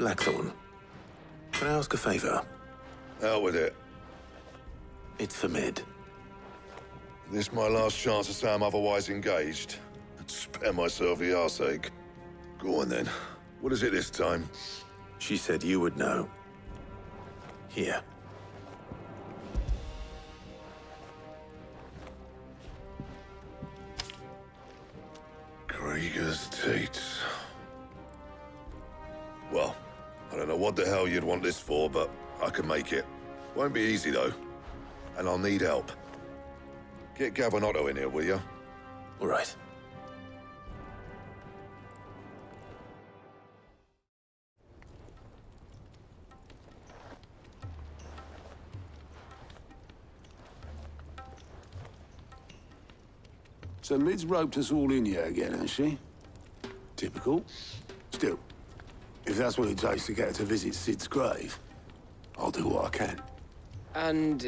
Blackthorn, can I ask a favor? Out with it. It's for Mid. This my last chance to say I'm otherwise engaged. I'd spare myself the arseache. Go on then. What is it this time? She said you would know. Here. Krieger's Teats. Well, I don't know what the hell you'd want this for, but I can make it. Won't be easy, though. And I'll need help. Get Gavin in here, will you? All right. So Mid's roped us all in here again, has she? Typical. Still, if that's what it takes to get her to visit Sid's grave, I'll do what I can. And,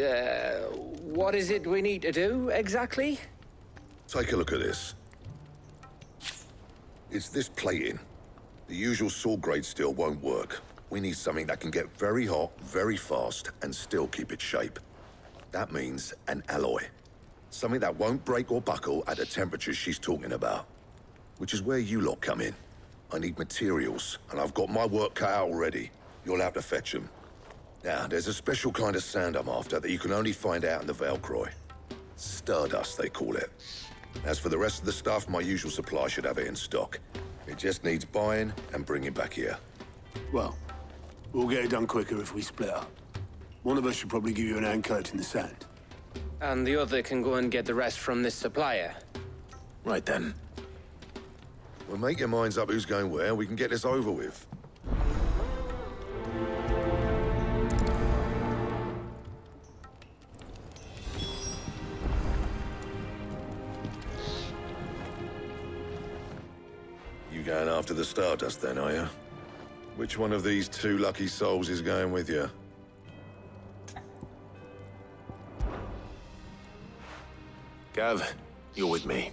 what is it we need to do, exactly? Take a look at this. It's this plating. The usual sword grade steel won't work. We need something that can get very hot, very fast, and still keep its shape. That means an alloy. Something that won't break or buckle at the temperatures she's talking about. Which is where you lot come in. I need materials, and I've got my work cut out already. You'll have to fetch them. Now, there's a special kind of sand I'm after that you can only find out in the Valcroy. Stardust, they call it. As for the rest of the stuff, my usual supply should have it in stock. It just needs buying and bringing back here. Well, we'll get it done quicker if we split up. One of us should probably give you an hand coating the sand. And the other can go and get the rest from this supplier. Right then. Well, make your minds up who's going where, we can get this over with. You going after the Stardust then, are you? Which one of these two lucky souls is going with you? Gav, you're with me.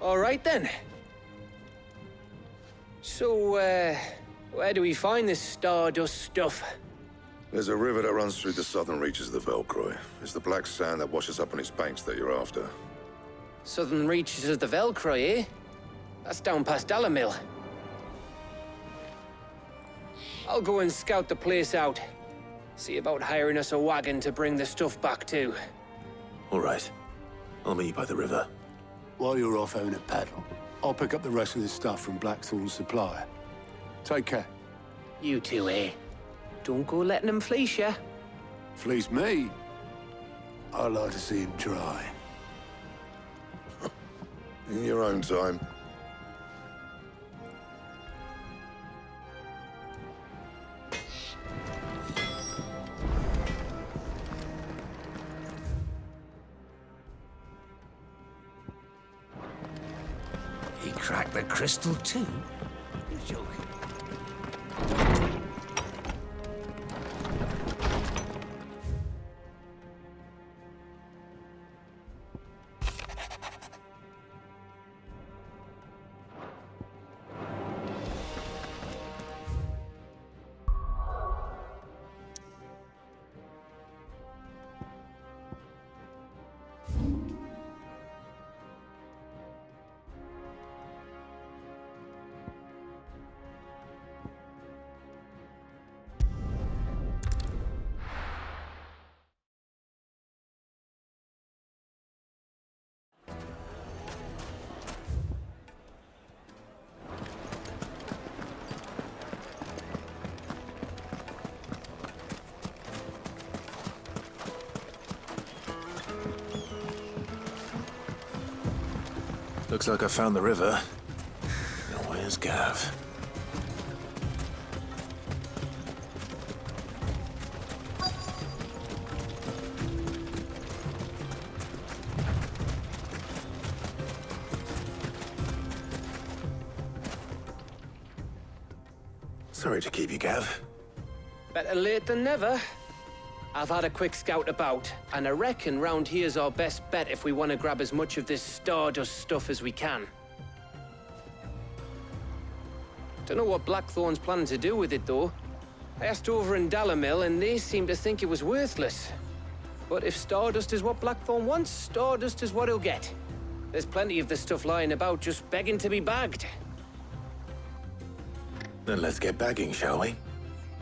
All right, then. So, where do we find this Stardust stuff? There's a river that runs through the southern reaches of the Valcroy. It's the black sand that washes up on its banks that you're after. Southern reaches of the Valcroy, eh? That's down past Dalamil. I'll go and scout the place out. See about hiring us a wagon to bring the stuff back to. All right. I'll meet you by the river. While you're off having a paddle, I'll pick up the rest of the stuff from Blackthorn's supplier. Take care. You two, eh? Don't go letting them fleece ya. Fleece me? I'd like to see him try. In your own time. He cracked the crystal too? You're joking. Looks like I found the river. Now where's Gav? Sorry to keep you, Gav. Better late than never. I've had a quick scout about, and I reckon round here's our best bet if we want to grab as much of this Stardust stuff as we can. Don't know what Blackthorn's planning to do with it, though. I asked over in Dalamil, and they seem to think it was worthless. But if Stardust is what Blackthorn wants, Stardust is what he'll get. There's plenty of this stuff lying about, just begging to be bagged. Then let's get bagging, shall we?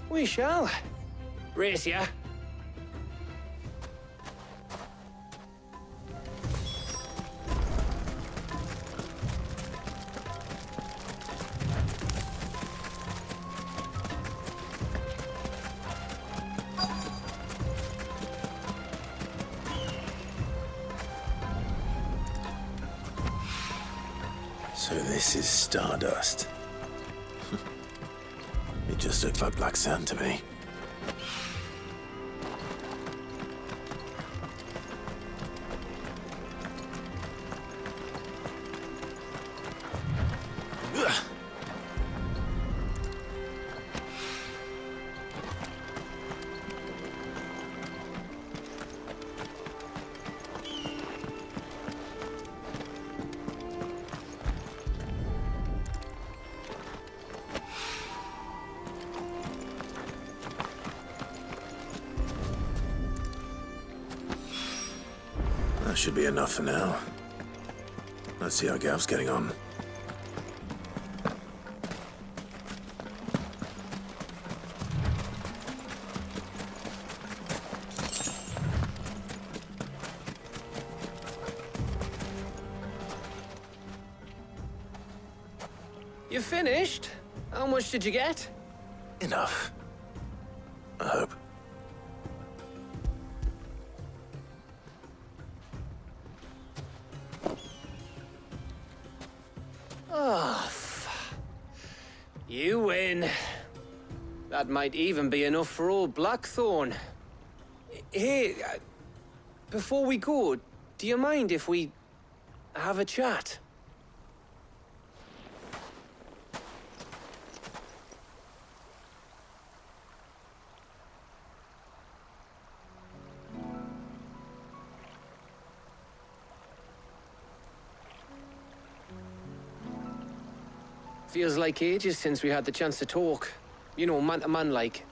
We shall. Race ya. So this is Stardust. It just looks like black sand to me. That should be enough for now. Let's see how Gav's getting on. You finished? How much did you get? Enough. I hope. You win. That might even be enough for old Blackthorn. Hey, before we go, do you mind if we have a chat? Feels like ages since we had the chance to talk. You know, man to man like.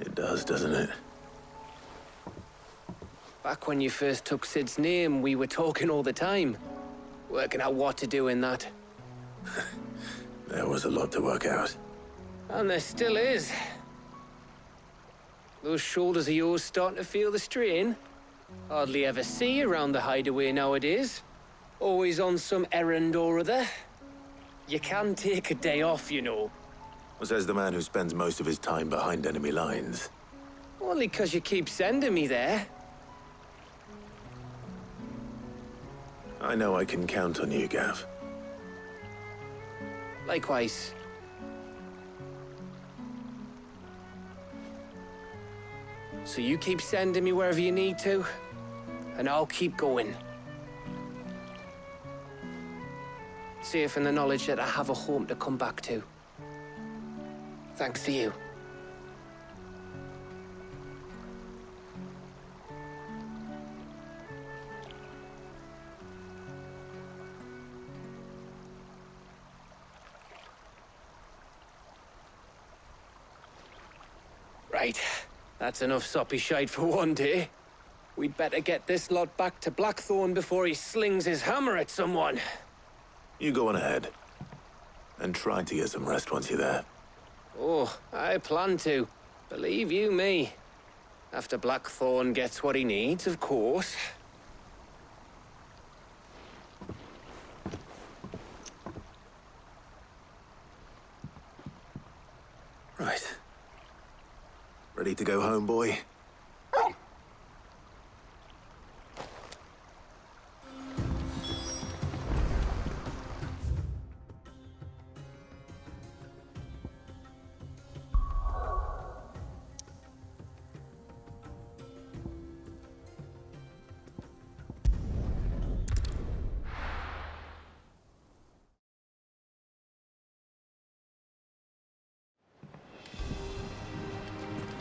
It does, doesn't it? Back when you first took Sid's name, we were talking all the time. Working out what to do in that. There was a lot to work out. And there still is. Those shoulders of yours starting to feel the strain. Hardly ever see you around the hideaway nowadays. Always on some errand or other. You can take a day off, you know. Says the man who spends most of his time behind enemy lines. Only 'cause you keep sending me there. I know I can count on you, Gav. Likewise. So you keep sending me wherever you need to, and I'll keep going. Safe in the knowledge that I have a home to come back to. Thanks to you. Right. That's enough soppy shite for one day. We'd better get this lot back to Blackthorn before he slings his hammer at someone. You go on ahead. And try to get some rest once you're there. Oh, I plan to. Believe you me. After Blackthorn gets what he needs, of course. Right. Ready to go home, boy?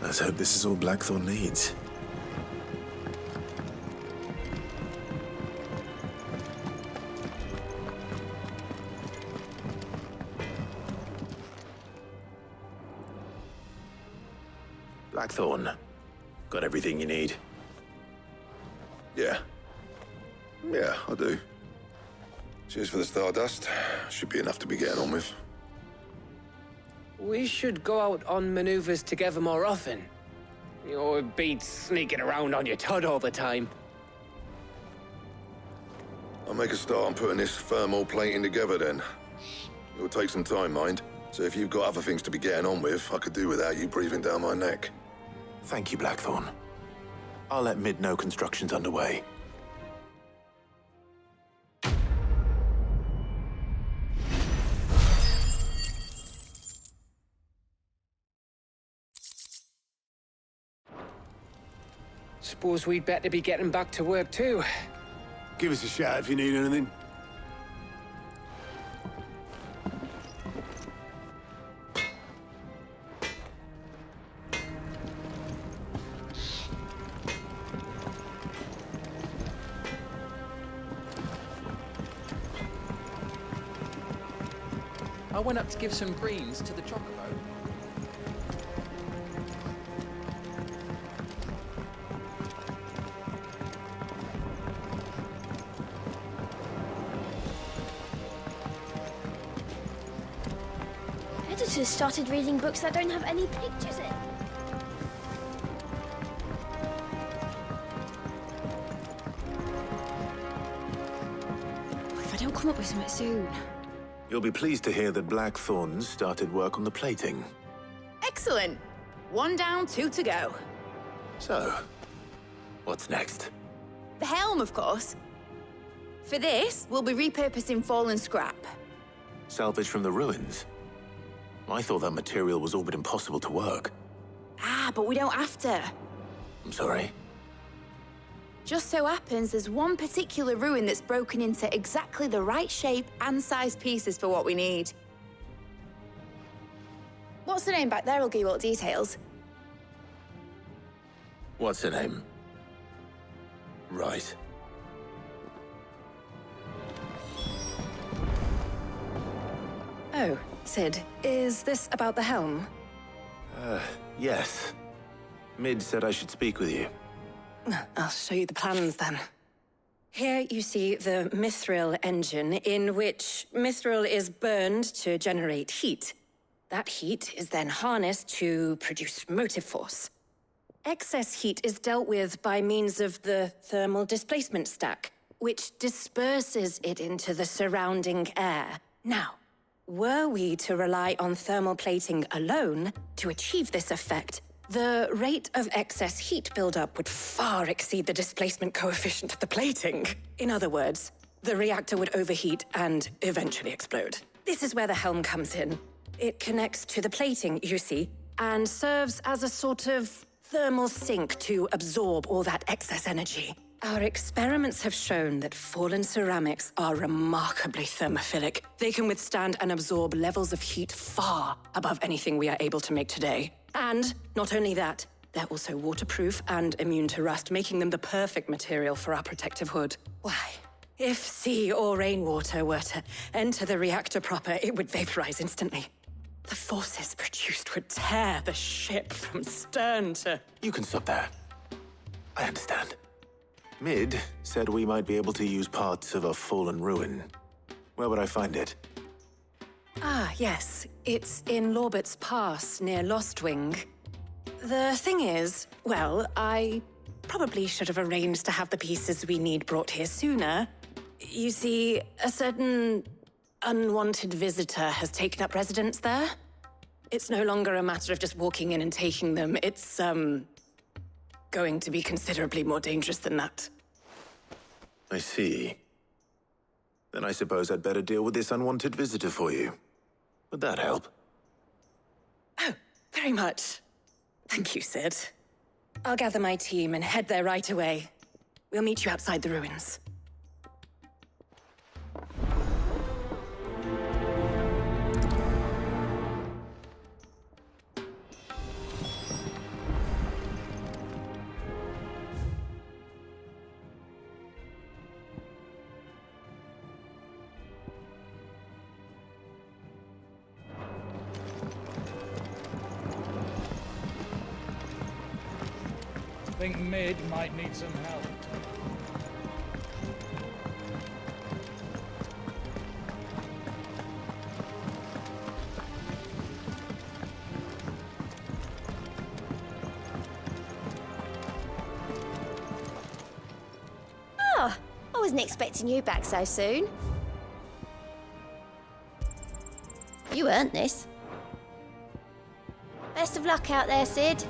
Let's hope this is all Blackthorn needs. Blackthorn, got everything you need? Yeah. Yeah, I do. Cheers for the stardust. Should be enough to be getting on with. We should go out on maneuvers together more often. You know, it beats sneaking around on your Todd all the time. I'll make a start on putting this thermal plating together then. It'll take some time, mind. So if you've got other things to be getting on with, I could do without you breathing down my neck. Thank you, Blackthorn. I'll let Mid know construction's underway. Suppose we'd better be getting back to work too. Give us a shout if you need anything. I went up to give some greens to the chocobo. Editors started reading books that don't have any pictures in. What if I don't come up with something soon? You'll be pleased to hear that Blackthorn started work on the plating. Excellent. 1 down, 2 to go. So, what's next? The helm, of course. For this, we'll be repurposing fallen scrap. Salvage from the ruins? I thought that material was all but impossible to work. Ah, but we don't have to. I'm sorry. Just so happens there's one particular ruin that's broken into exactly the right shape and size pieces for what we need. What's the name back there? I'll give you all the details. What's her name? Right. Oh, Sid, is this about the helm? Yes. Mid said I should speak with you. I'll show you the plans then. Here you see the mithril engine, in which mithril is burned to generate heat. That heat is then harnessed to produce motive force. Excess heat is dealt with by means of the thermal displacement stack, which disperses it into the surrounding air. Now, were we to rely on thermal plating alone to achieve this effect, the rate of excess heat buildup would far exceed the displacement coefficient of the plating. In other words, the reactor would overheat and eventually explode. This is where the helm comes in. It connects to the plating, you see, and serves as a sort of thermal sink to absorb all that excess energy. Our experiments have shown that fallen ceramics are remarkably thermophilic. They can withstand and absorb levels of heat far above anything we are able to make today. And not only that, they're also waterproof and immune to rust, making them the perfect material for our protective hood. Why, if sea or rainwater were to enter the reactor proper, it would vaporize instantly. The forces produced would tear the ship from stern to... You can stop there. I understand. Mid said we might be able to use parts of a fallen ruin. Where would I find it? Ah, yes. It's in Lorbert's Pass, near Lostwing. The thing is, well, I probably should have arranged to have the pieces we need brought here sooner. You see, a certain unwanted visitor has taken up residence there. It's no longer a matter of just walking in and taking them. It's, going to be considerably more dangerous than that. I see. Then I suppose I'd better deal with this unwanted visitor for you. Would that help? Oh, very much. Thank you, Sid. I'll gather my team and head there right away. We'll meet you outside the ruins. Think Mid might need some help. Oh, I wasn't expecting you back so soon. You earned this. Best of luck out there, Sid.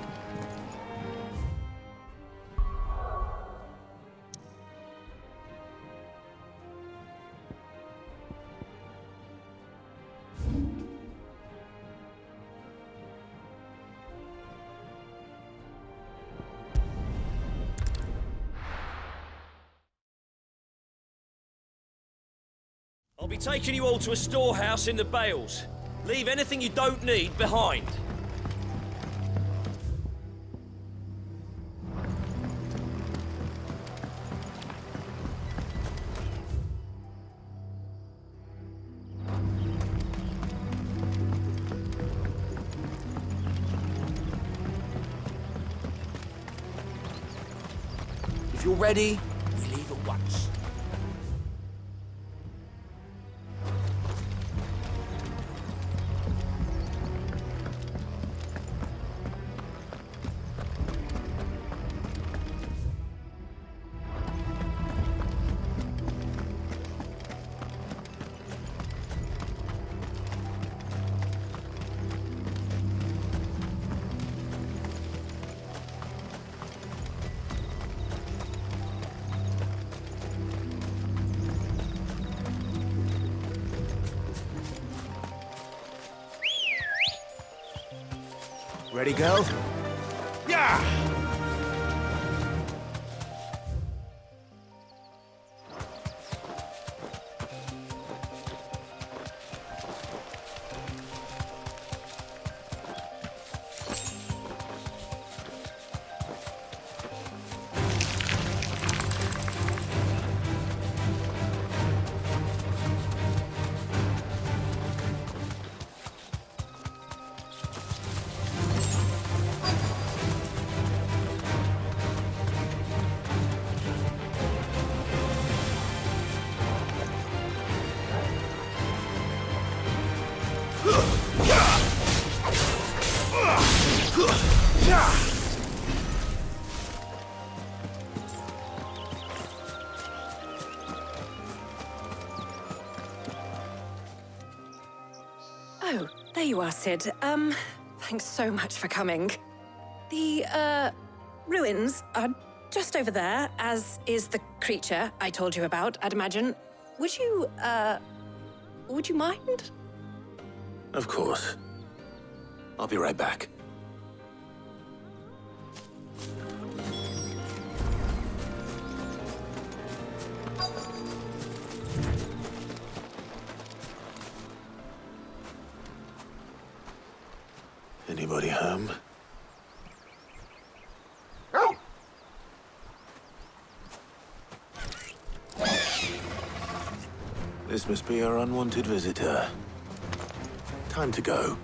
I'll be taking you all to a storehouse in the Bales. Leave anything you don't need behind. If you're ready, we leave at once. Ready, go? Yeah! Oh, there you are, Sid. Thanks so much for coming. The, ruins are just over there, as is the creature I told you about, I'd imagine. Would you mind? Of course. I'll be right back. Anybody home? This must be our unwanted visitor. Time to go.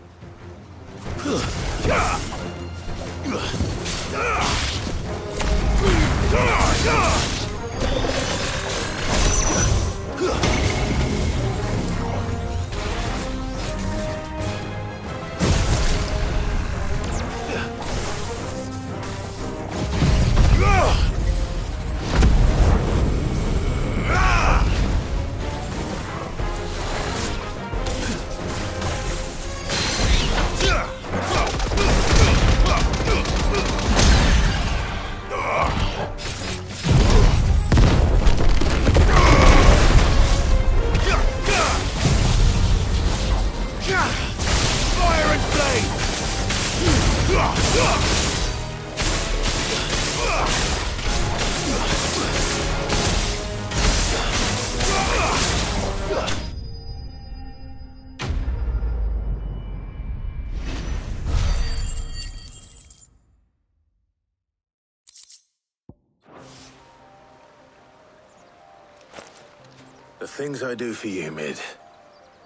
The things I do for you, Mid.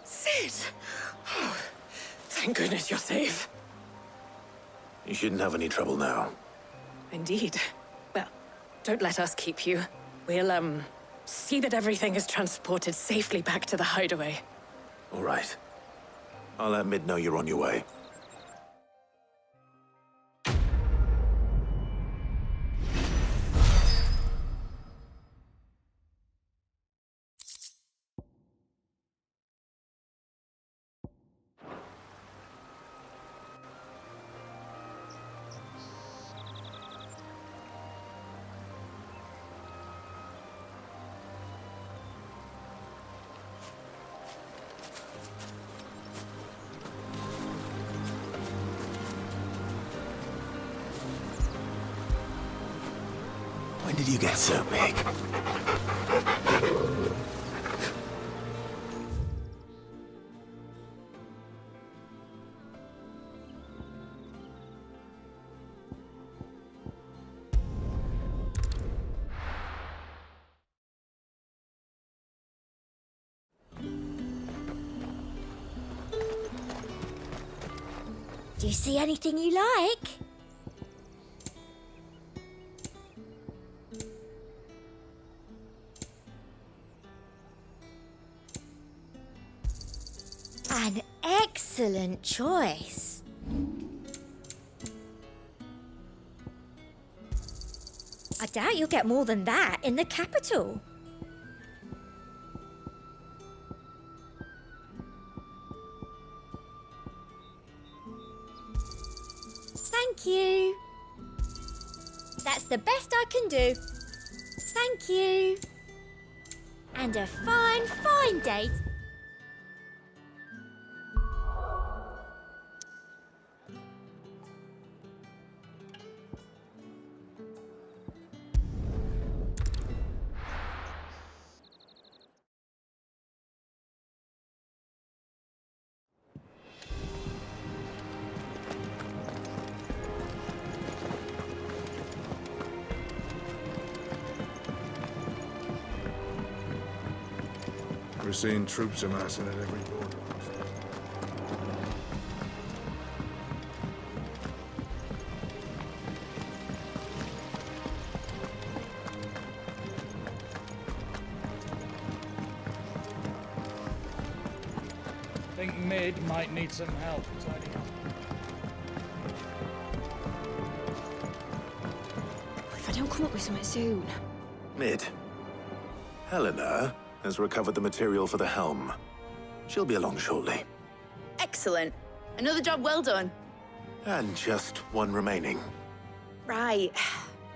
Sid! Oh, thank goodness you're safe. You shouldn't have any trouble now. Indeed. Don't let us keep you. We'll, see that everything is transported safely back to the hideaway. All right. I'll let Mid know you're on your way. When did you get so big? Do you see anything you like? An excellent choice. I doubt you'll get more than that in the capital. Thank you. That's the best I can do. Thank you. And a fine, fine day. We're seeing troops amassing at every border. Think Mid might need some help tidying up. If I don't come up with something soon. Mid. Helena has recovered the material for the helm. She'll be along shortly. Excellent. Another job well done. And just one remaining. Right.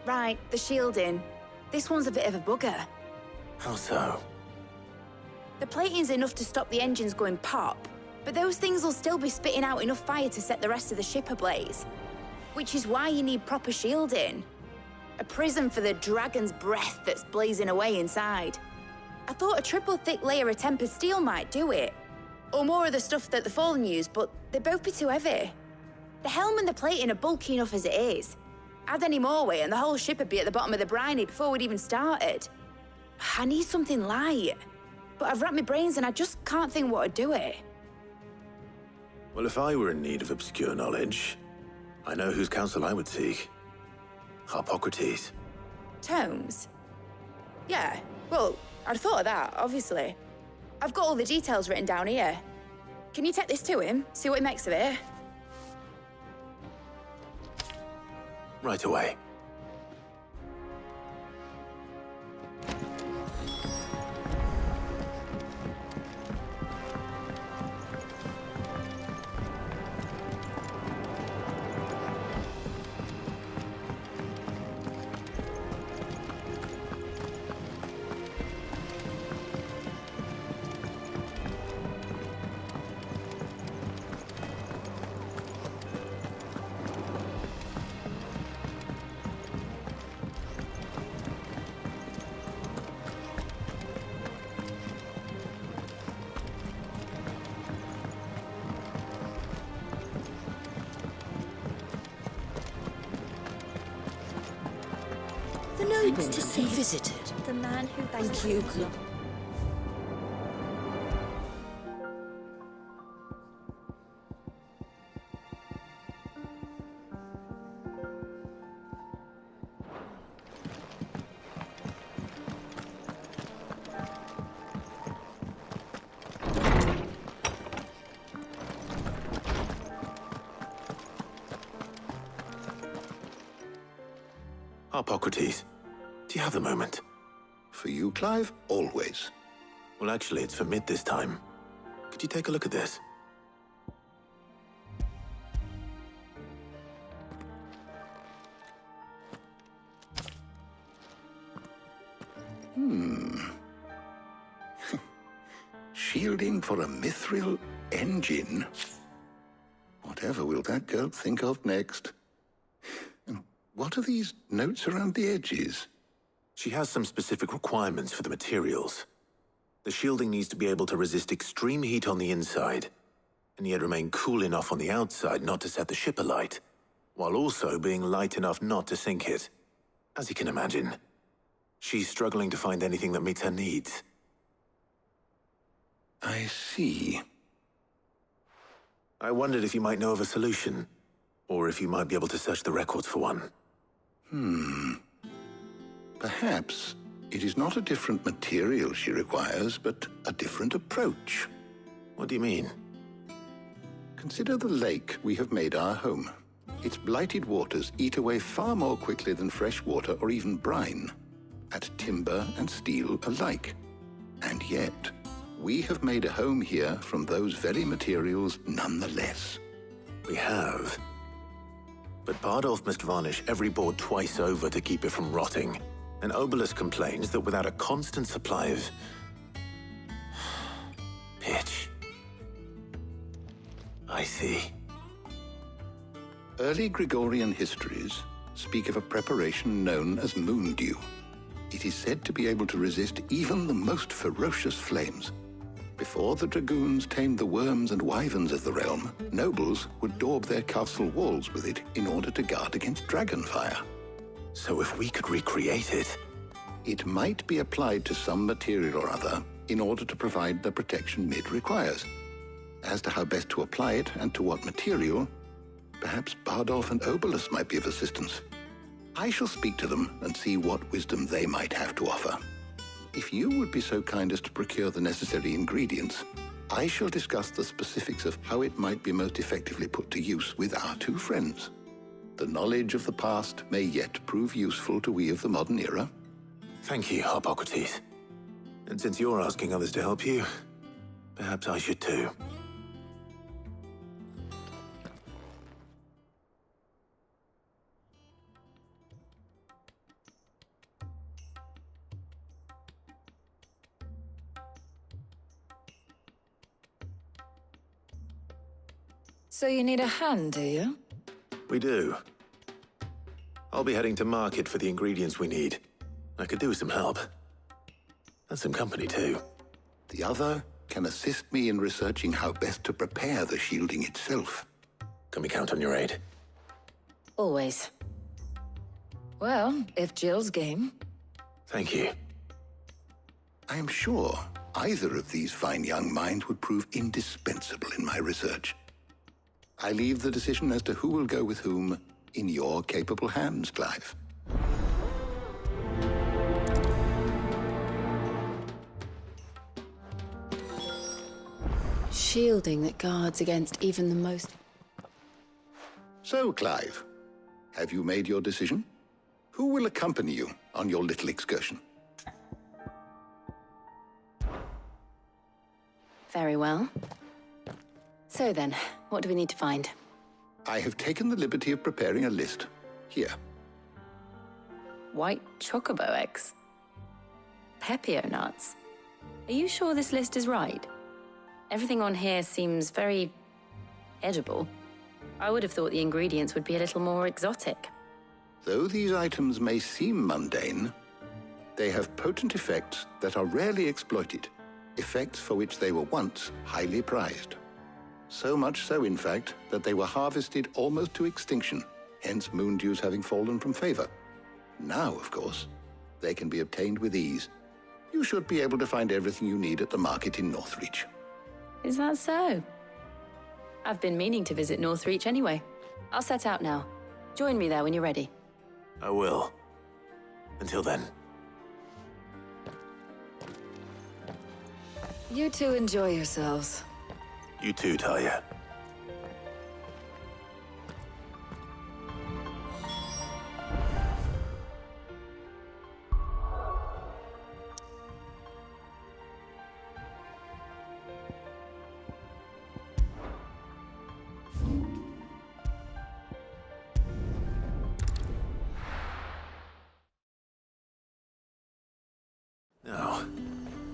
Right, the shielding. This one's a bit of a bugger. How so? The plating's enough to stop the engines going pop, but those things will still be spitting out enough fire to set the rest of the ship ablaze. Which is why you need proper shielding. A prism for the dragon's breath that's blazing away inside. I thought a triple thick layer of tempered steel might do it. Or more of the stuff that the Fallen use, but they'd both be too heavy. The helm and the plating are bulky enough as it is. Add any more weight and the whole ship would be at the bottom of the briny before we'd even started. I need something light. But I've racked my brains and I just can't think what would do it. Well, if I were in need of obscure knowledge, I know whose counsel I would seek. Harpocrates. Tomes? Yeah, well, I'd thought of that, obviously. I've got all the details written down here. Can you take this to him, see what he makes of it? Right away. The nobles to see visited. the man who... Thank you. Harpocrates, do you have the moment? For you, Clive, always. Well, actually, it's for Mid this time. Could you take a look at this? Shielding for a mithril engine? Whatever will that girl think of next? And what are these notes around the edges? She has some specific requirements for the materials. The shielding needs to be able to resist extreme heat on the inside, and yet remain cool enough on the outside not to set the ship alight, while also being light enough not to sink it. As you can imagine, she's struggling to find anything that meets her needs. I see. I wondered if you might know of a solution, or if you might be able to search the records for one. Perhaps it is not a different material she requires, but a different approach. What do you mean? Consider the lake we have made our home. Its blighted waters eat away far more quickly than fresh water or even brine, at timber and steel alike. And yet, we have made a home here from those very materials nonetheless. We have. But Bardolph must varnish every board twice over to keep it from rotting. And Obelisk complains that without a constant supply of pitch. I see. Early Gregorian histories speak of a preparation known as moon dew. It is said to be able to resist even the most ferocious flames. Before the dragoons tamed the worms and wyverns of the realm, nobles would daub their castle walls with it in order to guard against dragonfire. So if we could recreate it... It might be applied to some material or other in order to provide the protection Mid requires. As to how best to apply it and to what material, perhaps Bardolph and Obelisk might be of assistance. I shall speak to them and see what wisdom they might have to offer. If you would be so kind as to procure the necessary ingredients, I shall discuss the specifics of how it might be most effectively put to use with our two friends. The knowledge of the past may yet prove useful to we of the modern era. Thank you, Harpocrates. And since you're asking others to help you, perhaps I should too. So you need a hand, do you? We do. I'll be heading to market for the ingredients we need. I could do with some help. And some company, too. The other can assist me in researching how best to prepare the shielding itself. Can we count on your aid? Always. Well, if Jill's game. Thank you. I am sure either of these fine young minds would prove indispensable in my research. I leave the decision as to who will go with whom in your capable hands, Clive. Shielding that guards against even the most... So, Clive, have you made your decision? Who will accompany you on your little excursion? Very well. So then, what do we need to find? I have taken the liberty of preparing a list. Here. White chocobo eggs. Pepio nuts. Are you sure this list is right? Everything on here seems very... edible. I would have thought the ingredients would be a little more exotic. Though these items may seem mundane, they have potent effects that are rarely exploited, effects for which they were once highly prized. So much so, in fact, that they were harvested almost to extinction, hence moon dews having fallen from favor. Now, of course, they can be obtained with ease. You should be able to find everything you need at the market in Northreach. Is that so? I've been meaning to visit Northreach anyway. I'll set out now. Join me there when you're ready. I will. Until then. You two enjoy yourselves. You too, Talia.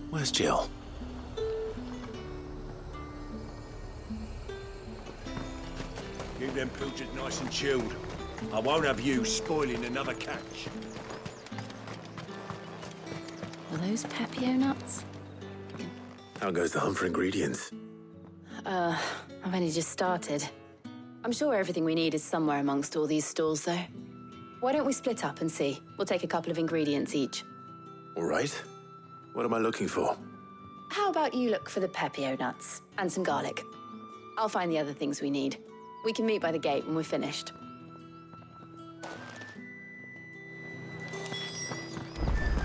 Where's Jill? Keep them pilchards nice and chilled. I won't have you spoiling another catch. Are those Pepio nuts? How goes the hunt for ingredients? I've only just started. I'm sure everything we need is somewhere amongst all these stalls, though. Why don't we split up and see? We'll take a couple of ingredients each. All right. What am I looking for? How about you look for the Pepio nuts and some garlic? I'll find the other things we need. We can meet by the gate when we're finished.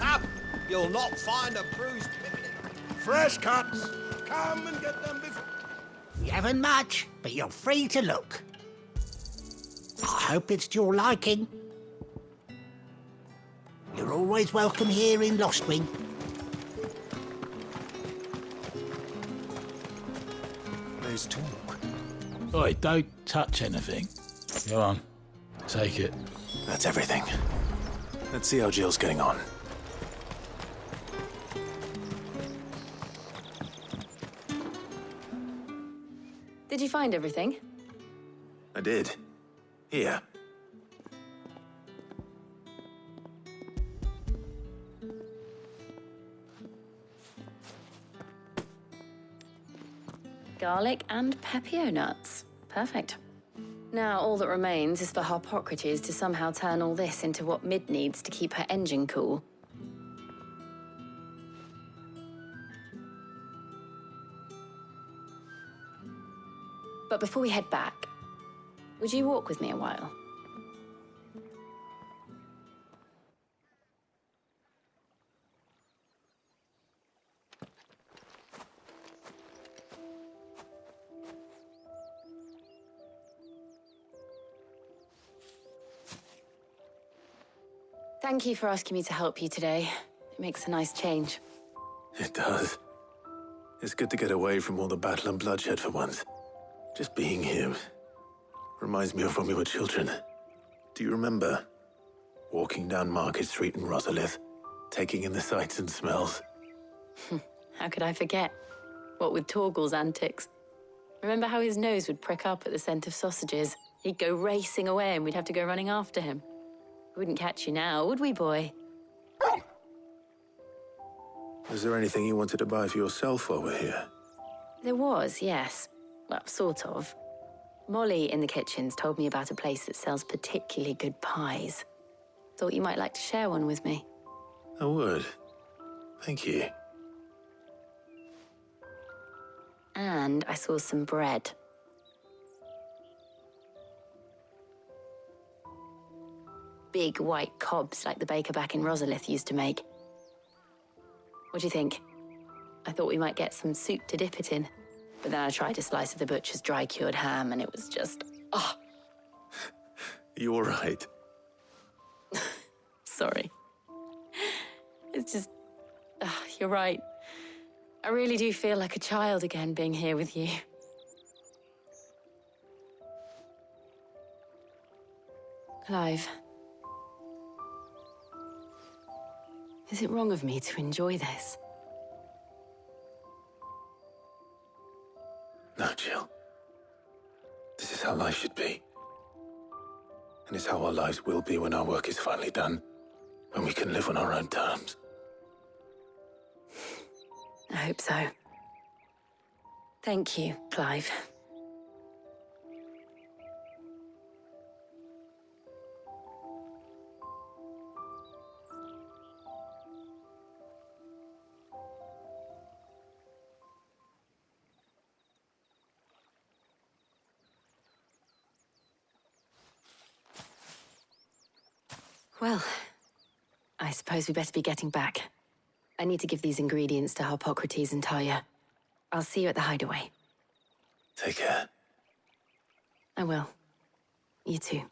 Up! You'll not find a bruised picnic. Fresh cuts! Come and get them before... We haven't much, but you're free to look. I hope it's to your liking. You're always welcome here in Lostwing. There's talk. Oi, don't touch anything. Go on, take it. That's everything. Let's see how Jill's getting on. Did you find everything? I did. Here. Garlic and Pepio nuts. Perfect. Now all that remains is for Harpocrates to somehow turn all this into what Mid needs to keep her engine cool. But before we head back, would you walk with me a while? Thank you for asking me to help you today. It makes a nice change. It does. It's good to get away from all the battle and bloodshed for once. Just being here reminds me of when we were children. Do you remember? Walking down Market Street in Rosalith, taking in the sights and smells. How could I forget? What with Torgal's antics. Remember how his nose would prick up at the scent of sausages? He'd go racing away and we'd have to go running after him. We wouldn't catch you now, would we, boy? Was there anything you wanted to buy for yourself while we're here? There was, yes. Well, sort of. Molly in the kitchens told me about a place that sells particularly good pies. Thought you might like to share one with me. I would. Thank you. And I saw some bread. Big white cobs like the baker back in Rosalith used to make. What do you think? I thought we might get some soup to dip it in. But then I tried a slice of the butcher's dry-cured ham and it was just... oh. You all right? Sorry. It's just... you're right. I really do feel like a child again being here with you. Clive. Is it wrong of me to enjoy this? No, Jill. This is how life should be. And it's how our lives will be when our work is finally done. When we can live on our own terms. I hope so. Thank you, Clive. Well, I suppose we better be getting back. I need to give these ingredients to Harpocrates and Talia. I'll see you at the hideaway. Take care. I will. You too.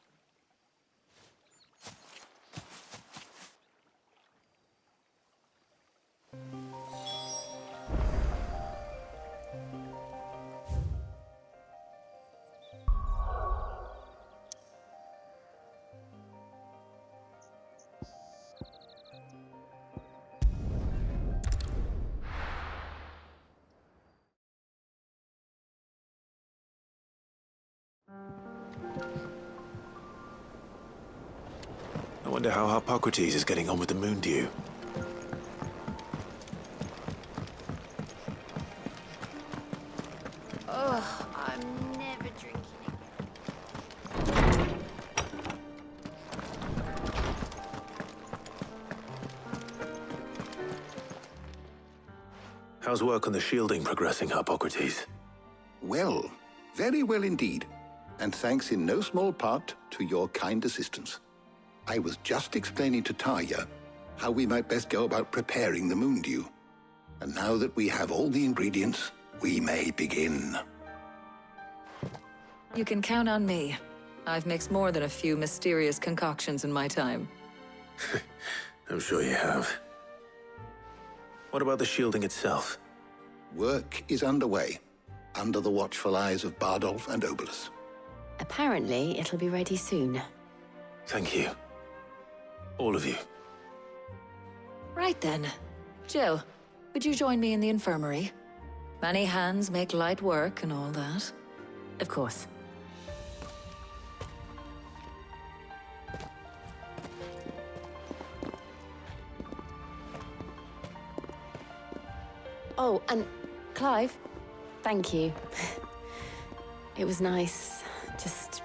wonder how Hippocrates is getting on with the moon dew. Ugh, I'm never drinking it. How's work on the shielding progressing, Hippocrates? Well, very well indeed. And thanks in no small part to your kind assistance. I was just explaining to Tarja how we might best go about preparing the moon dew. And now that we have all the ingredients, we may begin. You can count on me. I've mixed more than a few mysterious concoctions in my time. I'm sure you have. What about the shielding itself? Work is underway, under the watchful eyes of Bardolph and Obolus. Apparently, it'll be ready soon. Thank you. All of you. Right then. Jill, would you join me in the infirmary? Many hands make light work and all that. Of course. Oh, and Clive, thank you. It was nice, just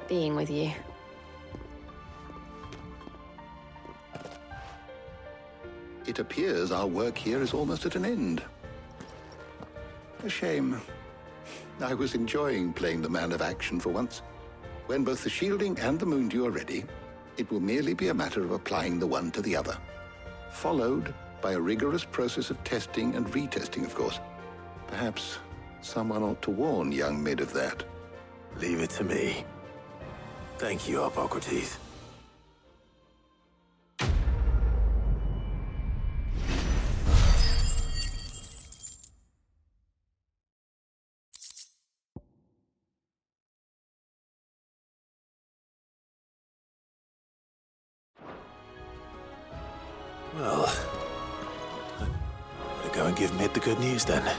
being with you. It appears our work here is almost at an end. A shame. I was enjoying playing the man of action for once. When both the shielding and the moon dew are ready, it will merely be a matter of applying the one to the other, followed by a rigorous process of testing and retesting, of course. Perhaps someone ought to warn young Mid of that. Leave it to me. Thank you, Hippocrates. Well, better go and give Mid the good news then.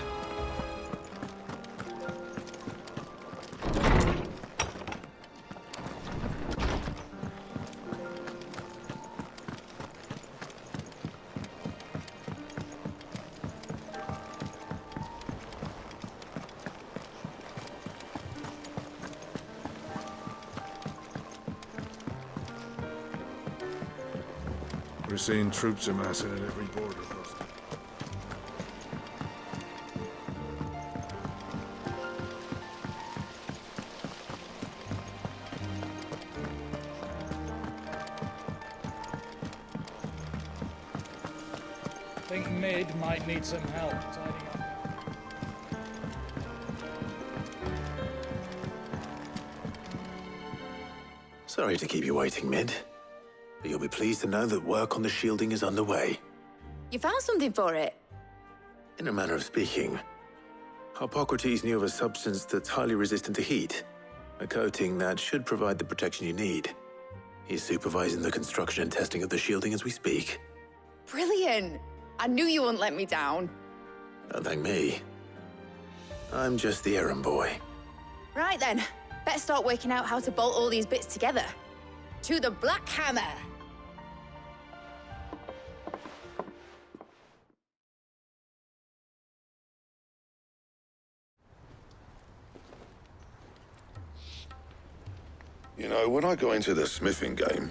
We're seeing troops amassing at every border post. Think Mid might need some help tidying up. Sorry to keep you waiting, Mid. But you'll be pleased to know that work on the shielding is underway. You found something for it? In a manner of speaking, Hippocrates knew of a substance that's highly resistant to heat, a coating that should provide the protection you need. He's supervising the construction and testing of the shielding as we speak. Brilliant! I knew you wouldn't let me down. Don't thank me. I'm just the errand boy. Right then, better start working out how to bolt all these bits together. To the Black Hammer! You know, when I got into the smithing game,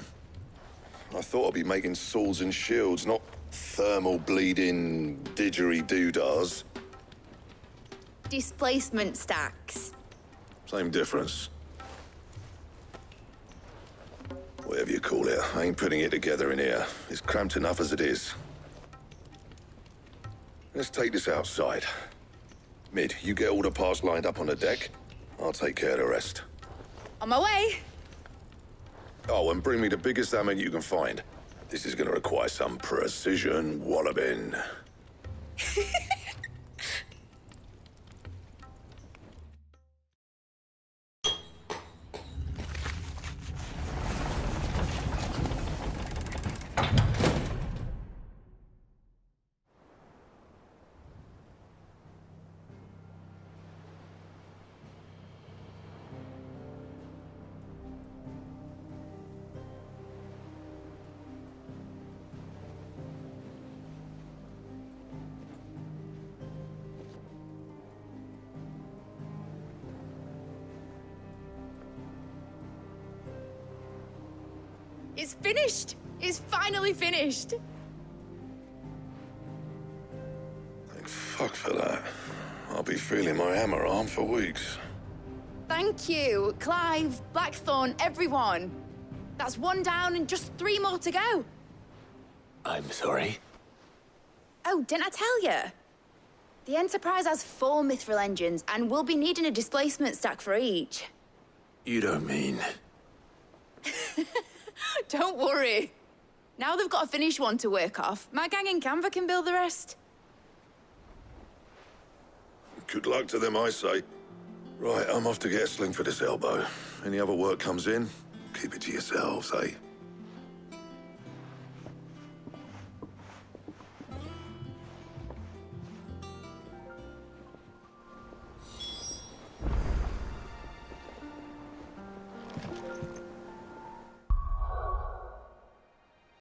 I thought I'd be making swords and shields, not thermal bleeding didgeridoo-dahs. Displacement stacks. Same difference. Whatever you call it, I ain't putting it together in here. It's cramped enough as it is. Let's take this outside. Mid, you get all the parts lined up on the deck. I'll take care of the rest. On my way! Oh, and bring me the biggest hammer you can find. This is gonna require some precision walloping. It's finished! It's finally finished! Thank fuck for that. I'll be feeling my hammer arm for weeks. Thank you, Clive, Blackthorn, everyone. That's one down and just 3 more to go. I'm sorry. Oh, didn't I tell you? The Enterprise has 4 mithril engines, and we'll be needing a displacement stack for each. You don't mean... Don't worry. Now they've got a finished one to work off, my gang in Canva can build the rest. Good luck to them, I say. Right, I'm off to get a sling for this elbow. Any other work comes in, keep it to yourselves, eh?